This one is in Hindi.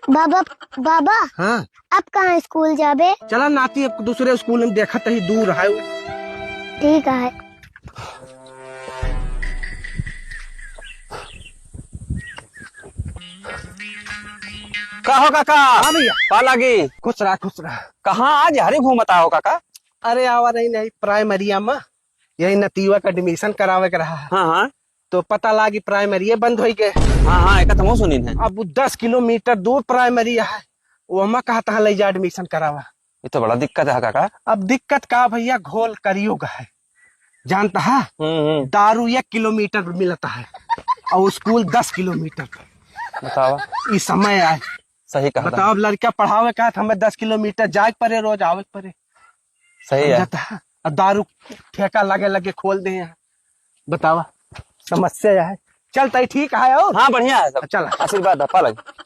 बाबा बाबा हाँ अब कहाँ स्कूल जाबे? चला नाती अब दूसरे स्कूल में देखा ही दूर है वो। ठीक है। कहो काका। हाँ भैया पालागी खुश रहा खुश रहा। कहाँ आज हरी घूमता हो काका। अरे आवा नहीं प्राइमरिया में यही नतीवा का एडमिशन करावे के रहा है। हाँ हाँ तो पता लागी प्राइमरी बंद हो गए। हाँ हाँ एक तो सुनी है। अब वो 10 किलोमीटर दूर प्राइमरी है, वो मैं कहा था ले जा एडमिशन करावा। ये तो बड़ा दिक्कत है काका। अब दिक्कत का भैया घोल करियोग है, जानता है दारू 1 किलोमीटर मिलता है और स्कूल 10 किलोमीटर। बताओ। इस समय आए सही कहा था। बताओ, अब लड़का पढ़ावे का हमें 10 किलोमीटर जाए पड़े, रोज आवे पड़े। सही है। समझता है? अब दारू ठेका लगे लगे खोल दे यहाँ। बतावा समस्या है। चलता ही ठीक है। और हाँ बढ़िया है सब। चल आशीर्वाद है पालागी।